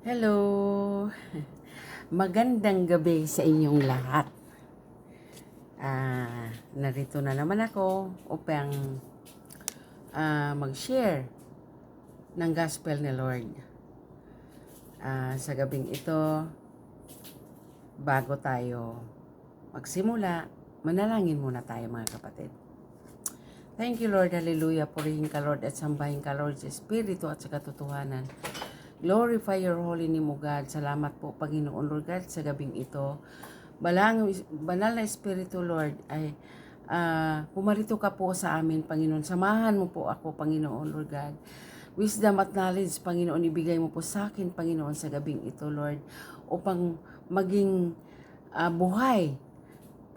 Hello! Magandang gabi sa inyong lahat. Narito na naman ako upang mag-share ng Gospel ni Lord. Sa gabing ito, bago tayo magsimula, manalangin muna tayo mga kapatid. Thank you Lord, hallelujah, purihin ka Lord at sambahin ka Lord sa Espiritu at sa katotohanan. Glorify your holy name, O God. Salamat po, Panginoon Lord God, sa gabing ito. Banal na Espiritu, Lord, ay pumarito ka po sa amin, Panginoon. Samahan mo po ako, Panginoon Lord God. Wisdom at knowledge, Panginoon, ibigay mo po sa akin, Panginoon, sa gabing ito, Lord, upang maging buhay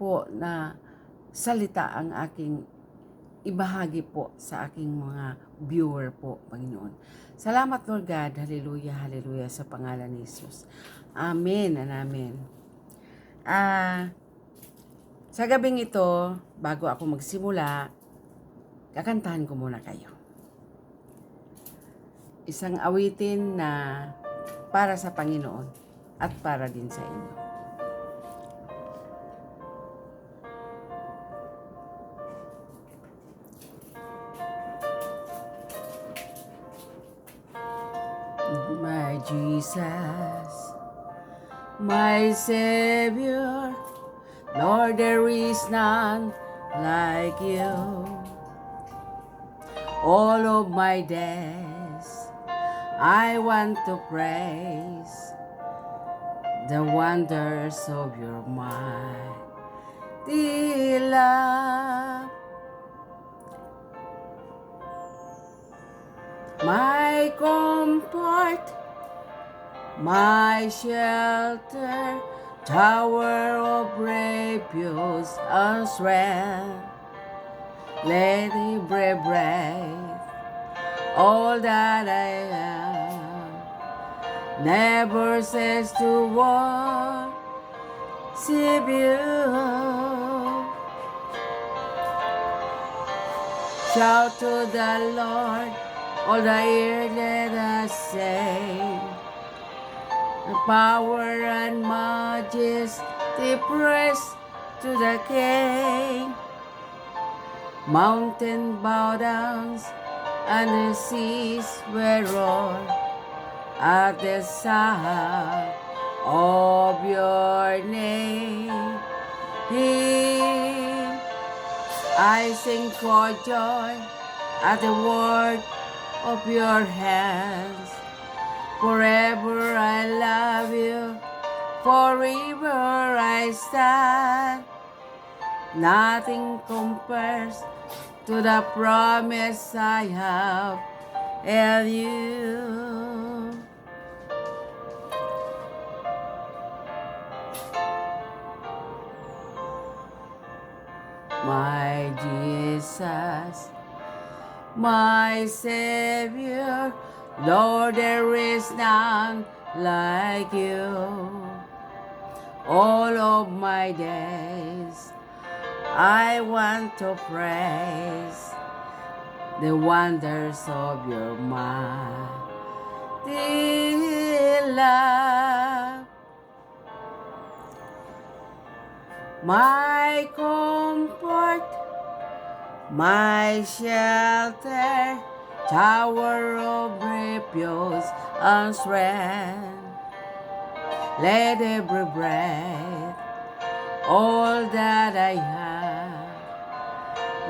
po na salita ang aking ibahagi po sa aking mga viewer po, Panginoon. Salamat, Lord God. Hallelujah, hallelujah sa pangalan ni Jesus. Amen and amen. Sa gabing ito, bago ako magsimula, kakantahan ko muna kayo. Isang awitin na para sa Panginoon at para din sa inyo. My Jesus, my Savior, Lord, there is none like you. All of my days, I want to praise the wonders of your mighty love. My comfort, my shelter, tower of refuge and strength. Let every breath, all that I am, never cease to worship you. Shout to the Lord, all the earth let us sing. The power and majesty praise to the King. Mountain bow down and the seas will roar at the sound of your name. I sing for joy at the word of your hands. Forever I love you, forever I stand. Nothing compares to the promise I have in you. My Jesus, my Savior, Lord, there is none like you. All of my days, I want to praise the wonders of your mighty love. My comfort, my shelter, tower of refuge and strength. Let every breath, all that I have,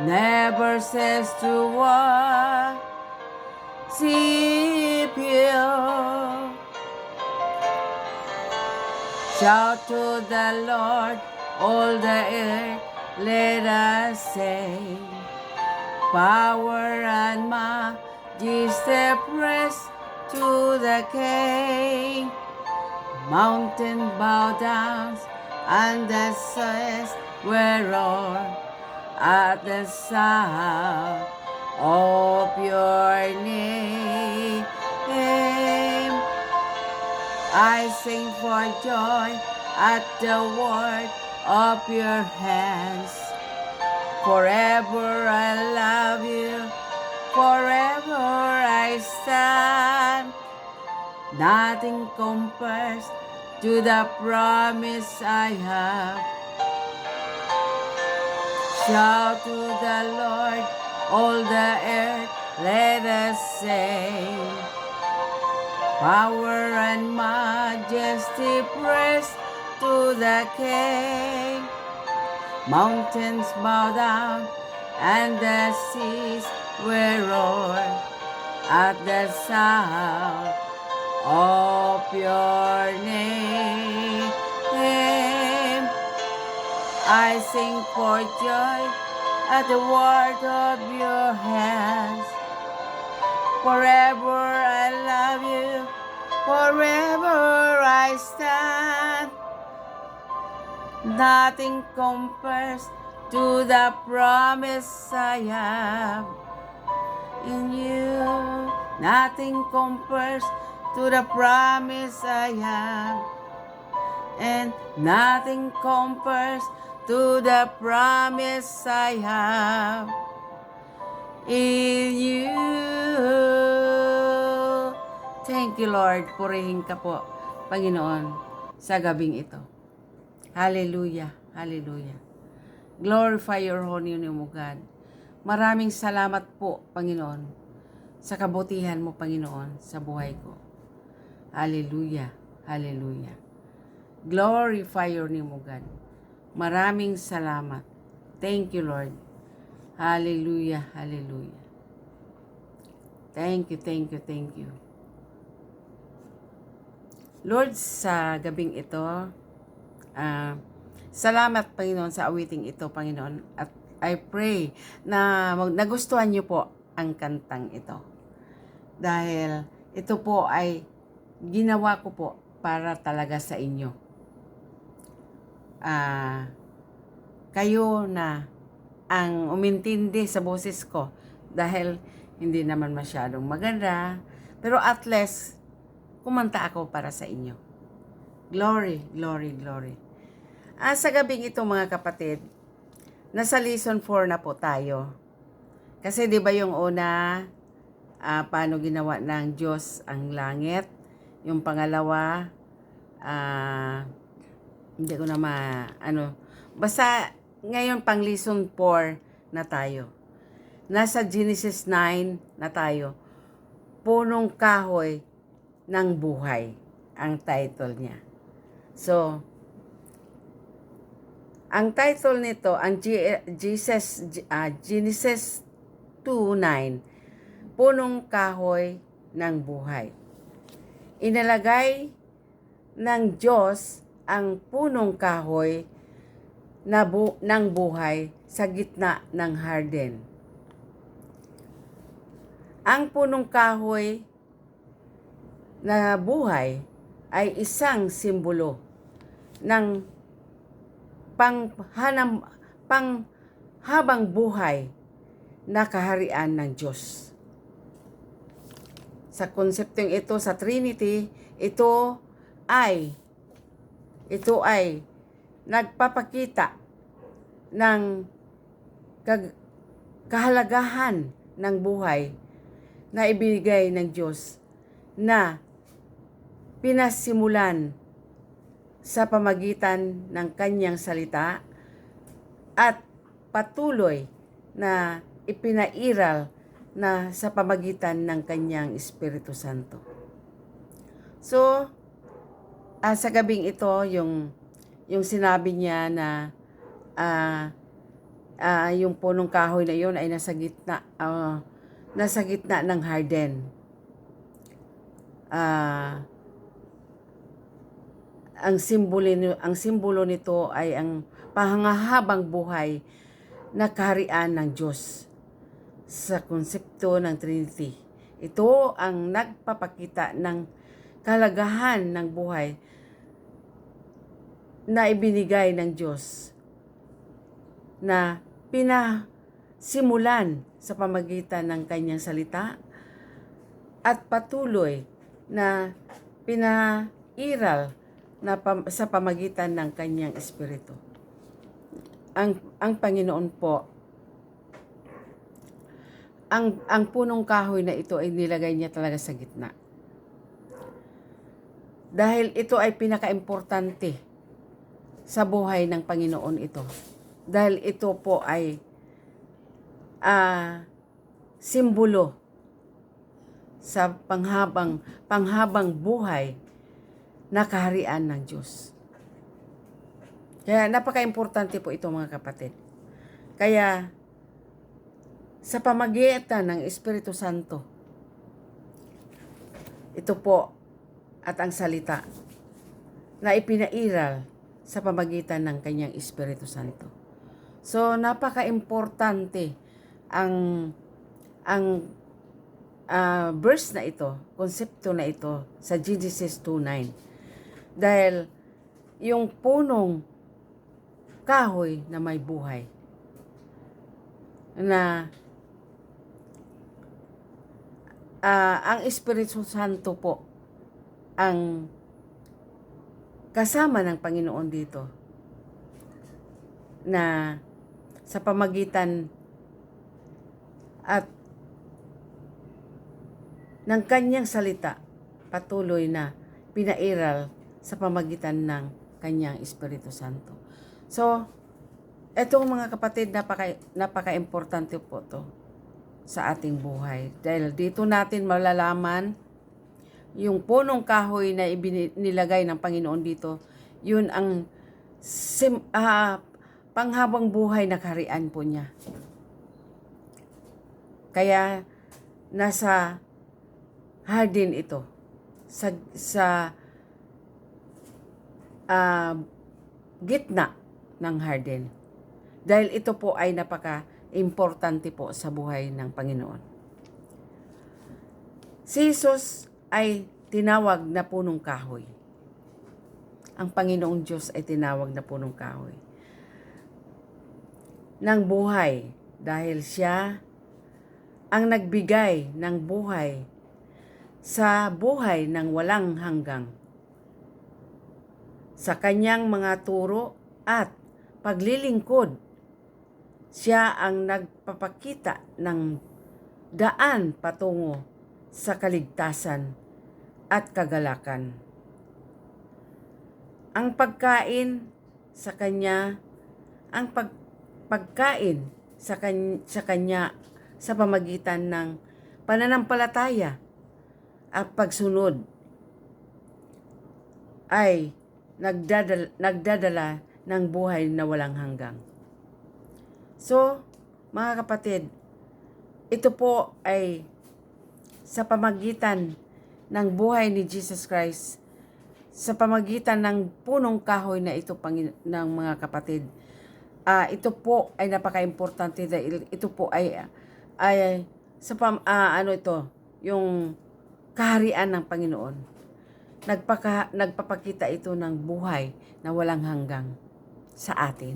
never cease to worship you. Shout to the Lord, all the earth, let us sing. Power and majesty praise to the King. Mountain bow down and the seas will roar at the sound of your name. I sing for joy at the word of your hands. Forever I love you, forever I stand. Nothing compares to the promise I have. Shout to the Lord, all the earth, let us sing. Power and majesty praise to the King. Mountains bow down and the seas will roar at the sound of your name. I sing for joy at the word of your hands. Forever I love you, forever I stand. Nothing compares to the promise I have in you. Nothing compares to the promise I have. And nothing compares to the promise I have in you. Thank you, Lord. Purihin ka po, Panginoon, sa gabing ito. Hallelujah, hallelujah. Glorify your holy name, O God. Maraming salamat po, Panginoon, sa kabutihan mo, Panginoon, sa buhay ko. Hallelujah, hallelujah. Glorify your name, O God. Maraming salamat. Thank you, Lord. Hallelujah, hallelujah. Thank you, thank you, thank you. Lord, sa gabing ito, salamat, Panginoon, sa awiting ito, Panginoon. At I pray na nagustuhan niyo po ang kantang ito. Dahil ito po ay ginawa ko po para talaga sa inyo. Kayo na ang umintindi sa boses ko dahil hindi naman masyadong maganda, pero at least kumanta ako para sa inyo. Glory, glory, glory. Sa gabing ito, mga kapatid, nasa lesson 4 na po tayo. Kasi 'di ba yung una, paano ginawa ng Diyos ang langit? Yung pangalawa, hindi ko na basta ngayon pang lesson 4 na tayo. Nasa Genesis 9 na tayo. Punong kahoy ng buhay ang title niya. So, ang title nito, ang Genesis 2:9, punong kahoy ng buhay. Inalagay ng Diyos ang punong kahoy ng buhay sa gitna ng harden. Ang punong kahoy na buhay ay isang simbolo ng panghabang buhay na kaharian ng Diyos. Sa konseptong ito sa Trinity, ito ay nagpapakita ng kahalagahan ng buhay na ibigay ng Diyos na pinasimulan sa pamagitan ng kanyang salita at patuloy na ipinairal na sa pamagitan ng kanyang Espiritu Santo. So, sa gabing ito, yung sinabi niya na yung punong kahoy na yun ay nasa gitna ng harden. Ang simbolo nito ay ang panghahabang buhay na kaharian ng Diyos sa konsepto ng Trinity. Ito ang nagpapakita ng kahalagahan ng buhay na ibinigay ng Diyos na pinasimulan sa pamagitan ng kanyang salita at patuloy na pinairal na sa pamagitan ng kanyang Espiritu. Ang Panginoon po, ang punong kahoy na ito ay nilagay niya talaga sa gitna. Dahil ito ay pinaka-importante sa buhay ng Panginoon ito. Dahil ito po ay simbolo sa panghabang buhay na kaharian ng Diyos. Kaya napaka-importante po ito mga kapatid. Kaya sa pamamagitan ng Espiritu Santo, ito po at ang salita na ipinairal sa pamamagitan ng kanyang Espiritu Santo. So napaka-importante ang verse na ito, konsepto na ito sa Genesis 2:9. Dahil yung punong kahoy na may buhay na ang Espiritu Santo po ang kasama ng Panginoon dito na sa pamagitan at ng kanyang salita patuloy na pinairal sa pamagitan ng kanyang Espiritu Santo. So, etong mga kapatid, napaka-importante po to sa ating buhay. Dahil dito natin malalaman yung punong kahoy na nilagay ng Panginoon dito, yun ang panghabang buhay na kaharian po niya. Kaya nasa hardin ito sa gitna ng hardin. Dahil ito po ay napaka-importante po sa buhay ng Panginoon. Si Jesus ay tinawag na punong kahoy. Ang Panginoong Diyos ay tinawag na punong kahoy ng buhay dahil siya ang nagbigay ng buhay sa buhay ng walang hanggang. Sa kanyang mga turo at paglilingkod, siya ang nagpapakita ng daan patungo sa kaligtasan at kagalakan. Ang pagkain sa kanya, pagkain sa kanya sa pamagitan ng pananampalataya at pagsunod ay nagdadala ng buhay na walang hanggang. So, mga kapatid, ito po ay sa pamagitan ng buhay ni Jesus Christ, sa pamagitan ng punong kahoy na ito ng mga kapatid. Ito po ay napaka-importante dahil ito po ay sa yung kaharian ng Panginoon. Nagpapakita ito ng buhay na walang hanggang sa atin.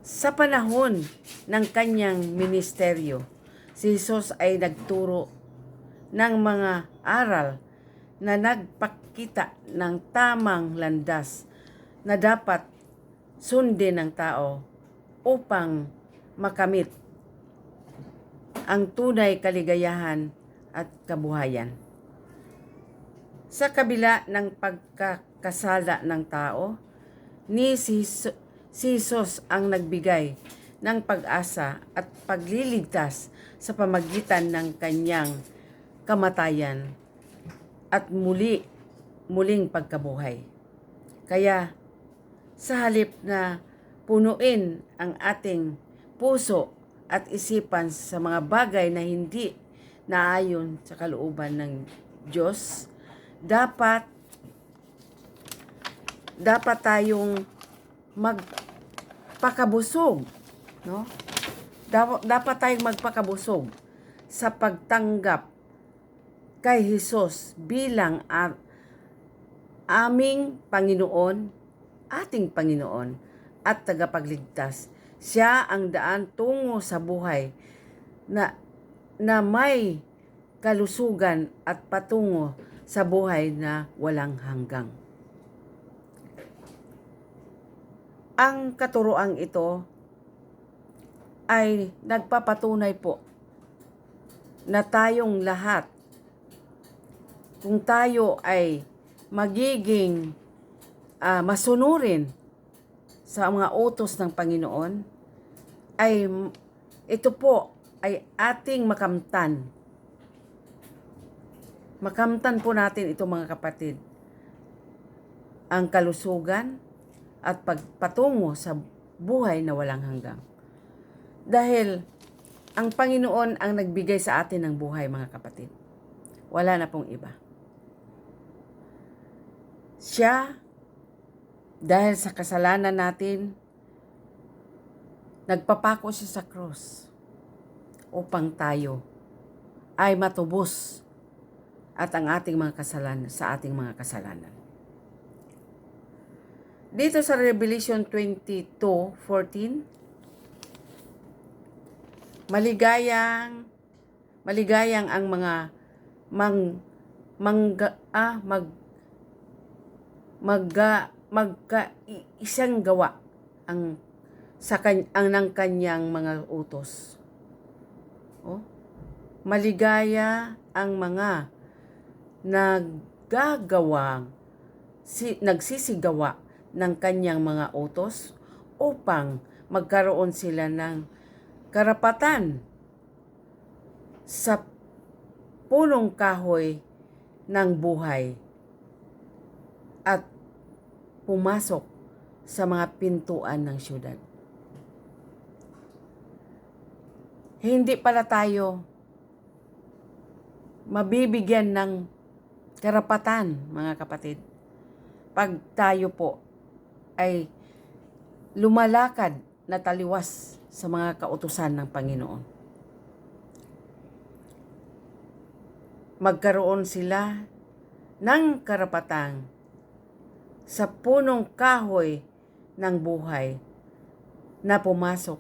Sa panahon ng kanyang ministeryo, si Jesus ay nagturo ng mga aral na nagpakita ng tamang landas na dapat sundin ng tao upang makamit ang tunay kaligayahan at kabuhayan. Sa kabila ng pagkakasala ng tao, si Jesus ang nagbigay ng pag-asa at pagliligtas sa pamagitan ng kanyang kamatayan at muling pagkabuhay. Kaya sa halip na punuin ang ating puso at isipan sa mga bagay na hindi naayon sa kalooban ng Diyos, dapat tayong magpakabusog, no? Dapat tayong magpakabusog sa pagtanggap kay Jesus bilang aming Panginoon, ating Panginoon at tagapagligtas. Siya ang daan tungo sa buhay na may kalusugan at patungo sa buhay na walang hanggang. Ang katuroang ito ay nagpapatunay po na tayong lahat, kung tayo ay magiging masunurin sa mga utos ng Panginoon, ay ito po ay ating makamtan. Makamtan po natin ito, mga kapatid, ang kalusugan at pagpatungo sa buhay na walang hanggan. Dahil ang Panginoon ang nagbigay sa atin ng buhay, mga kapatid. Wala na pong iba. Siya, dahil sa kasalanan natin, nagpapako siya sa krus upang tayo ay matubos at ang ating mga kasalanan sa ating mga kasalanan. Dito sa Revelation 22:14, maligayang ang mga isang gawa ang ng kanyang mga utos. Maligaya ang mga nagsisigawa ng kanyang mga utos upang magkaroon sila ng karapatan sa punong kahoy ng buhay at pumasok sa mga pintuan ng syudad. Hindi pala tayo mabibigyan ng karapatan, mga kapatid, pag tayo po ay lumalakad na taliwas sa mga kautusan ng Panginoon. Magkaroon sila ng karapatan sa punong kahoy ng buhay na pumasok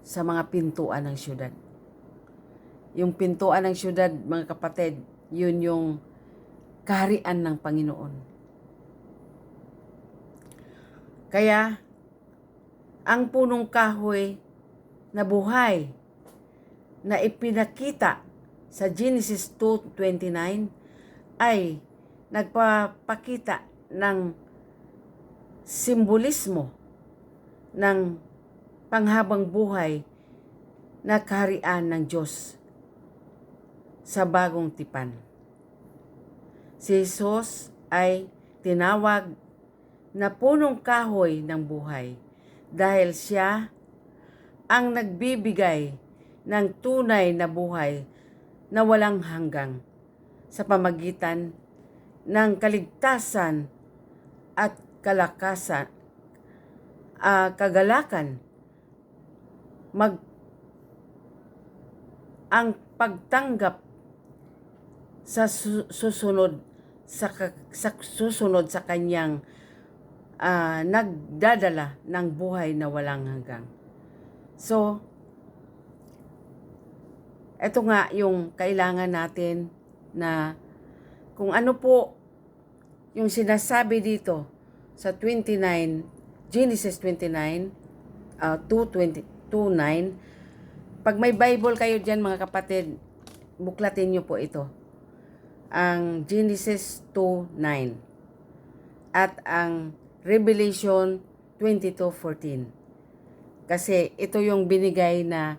sa mga pintuan ng syudad. Yung pintuan ng syudad, mga kapatid, yun yung kaharian ng Panginoon. Kaya, ang punong kahoy na buhay na ipinakita sa Genesis 2:29 ay nagpapakita ng simbolismo ng panghabang buhay na kaharian ng Diyos sa bagong tipan. Si Jesus ay tinawag na punong kahoy ng buhay dahil siya ang nagbibigay ng tunay na buhay na walang hanggang sa pamagitan ng kaligtasan at kagalakan. Ang pagtanggap sa susunod sa kanyang nagdadala ng buhay na walang hanggang. So, ito nga yung kailangan natin na kung ano po yung sinasabi dito sa Genesis 29, 2:9. Pag may Bible kayo dyan, mga kapatid, buklatin nyo po ito. Ang Genesis 2:9 at ang Revelation 22:14. Kasi ito yung binigay na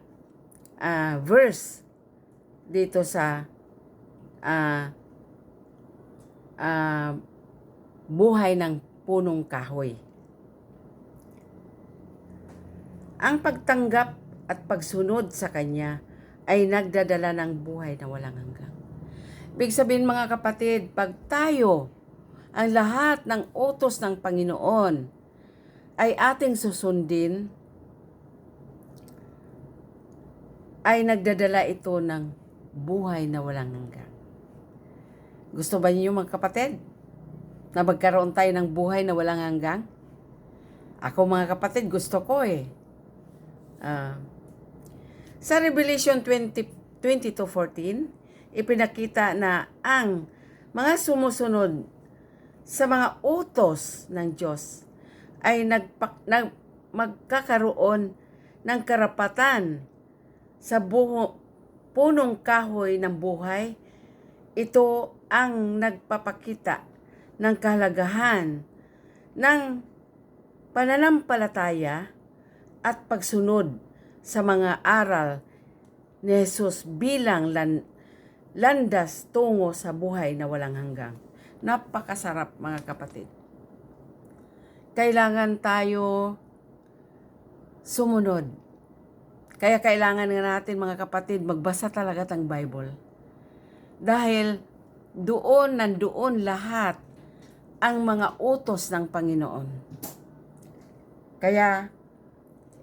verse dito sa buhay ng punong kahoy. Ang pagtanggap at pagsunod sa Kanya ay nagdadala ng buhay na walang hanggan. Ibig sabihin, mga kapatid, pag tayo, ang lahat ng utos ng Panginoon ay ating susundin, ay nagdadala ito ng buhay na walang hanggan. Gusto ba niyo, mga kapatid, na magkaroon tayo ng buhay na walang hanggan? Ako, mga kapatid, gusto ko sa Revelation 22:14, ipinakita na ang mga sumusunod sa mga utos ng Diyos ay magkakaroon ng karapatan sa punong kahoy ng buhay, ito ang nagpapakita ng kahalagahan ng pananampalataya at pagsunod sa mga aral ni Jesus bilang landas tungo sa buhay na walang hanggan. Napakasarap, mga kapatid. Kailangan tayo sumunod. Kaya kailangan nga natin, mga kapatid, magbasa talaga ng Bible. Dahil nandoon lahat ang mga utos ng Panginoon. Kaya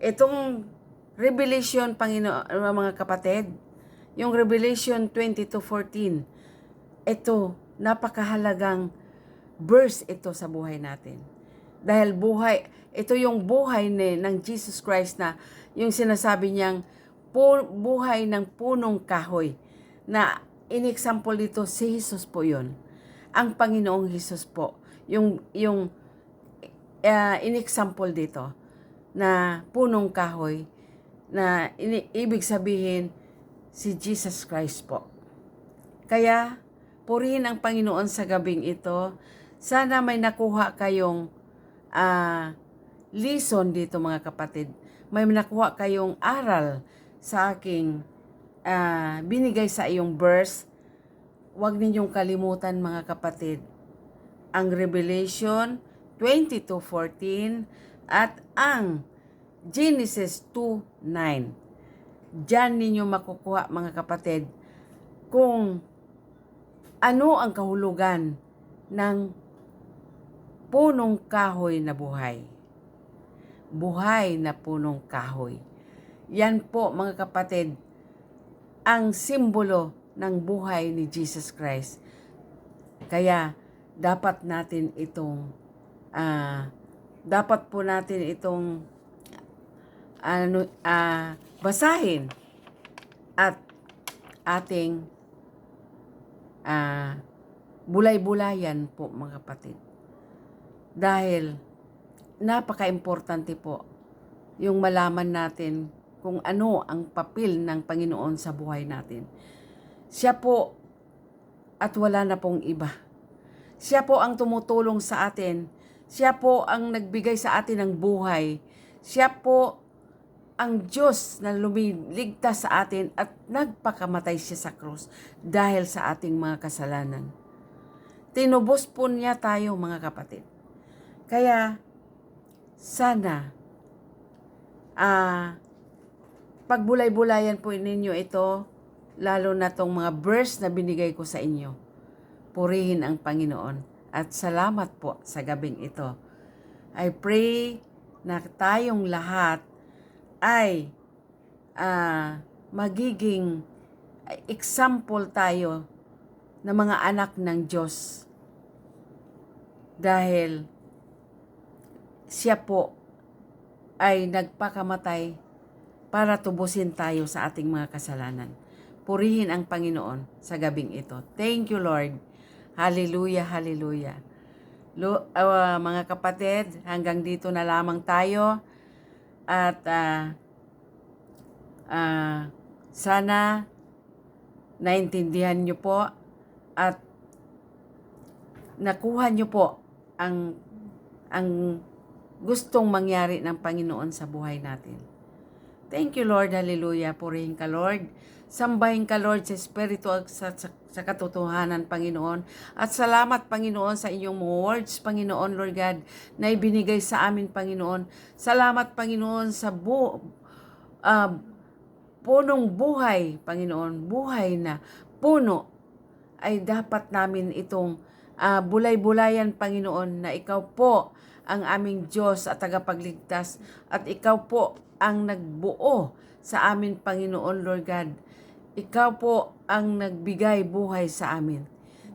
itong Revelation, mga kapatid, yung Revelation 22:14, ito, napakahalagang verse ito sa buhay natin. Dahil ito yung buhay ng Jesus Christ na yung sinasabi niyang buhay ng punong kahoy na in-example dito si Jesus po yun. Ang Panginoong Jesus po. Yung in-example dito na punong kahoy na ibig sabihin si Jesus Christ po. Kaya purihin ang Panginoon sa gabing ito. Sana may nakuha kayong lesson dito, mga kapatid. May nakuha kayong aral sa aking binigay sa iyong verse. Huwag ninyong kalimutan, mga kapatid, ang Revelation 22:14 at ang Genesis 2:9. Diyan ninyo makukuha, mga kapatid, kung ano ang kahulugan ng punong kahoy na buhay. Buhay na punong kahoy. Yan po, mga kapatid, ang simbolo ng buhay ni Jesus Christ. Kaya dapat natin itong basahin at ating bulay-bulayan po, mga kapatid. Dahil napaka-importante po yung malaman natin kung ano ang papel ng Panginoon sa buhay natin. Siya po at wala na pong iba. Siya po ang tumutulong sa atin. Siya po ang nagbigay sa atin ng buhay. Siya po ang Diyos na lumiligtas sa atin at nagpakamatay siya sa krus dahil sa ating mga kasalanan. Tinubos po niya tayo, mga kapatid. Kaya sana pagbulay-bulayan po ninyo ito, lalo na tong mga verse na binigay ko sa inyo. Purihin ang Panginoon at salamat po sa gabing ito. I pray na tayong lahat ay magiging example tayo ng mga anak ng Diyos. Dahil siya po ay nagpakamatay para tubusin tayo sa ating mga kasalanan. Purihin ang Panginoon sa gabing ito. Thank you, Lord. Hallelujah, hallelujah. Mga kapatid, hanggang dito na lamang tayo. At sana naintindihan nyo po at nakuha nyo po ang gustong mangyari ng Panginoon sa buhay natin. Thank you, Lord. Hallelujah. Purihin ka, Lord. Sambahin ka, Lord, sa Espiritu at sa katotohanan, Panginoon. At salamat, Panginoon, sa inyong words, Panginoon, Lord God, na ibinigay sa amin, Panginoon. Salamat, Panginoon, sa punong buhay, Panginoon. Buhay na puno ay dapat namin itong bulay-bulayan, Panginoon, na ikaw po ang aming Diyos at tagapagligtas at ikaw po ang nagbuo sa amin, Panginoon, Lord God. Ikaw po ang nagbigay buhay sa amin.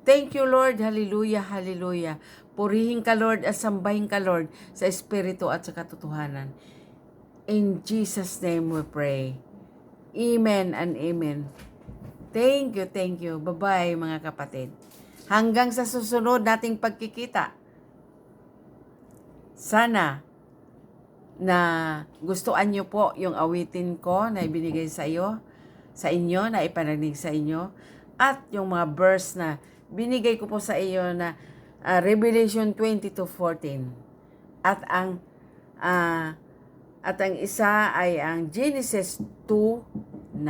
Thank you, Lord. Hallelujah, hallelujah. Purihin ka, Lord, at sambahin ka, Lord, sa Espiritu at sa katotohanan. In Jesus' name we pray. Amen and amen. Thank you. Bye-bye, mga kapatid. Hanggang sa susunod nating pagkikita. Sana na gustuan nyo po yung awitin ko na ibinigay sa inyo, na ipananig sa inyo, at yung mga verse na binigay ko po sa iyo na Revelation 22:14, at ang isa ay ang Genesis 2:9.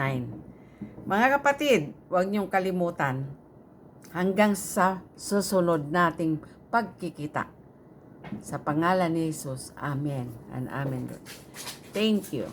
Mga kapatid, huwag niyong kalimutan hanggang sa susunod nating pagkikita. Sa pangalan ni Jesus, Amen and Amen. Thank you.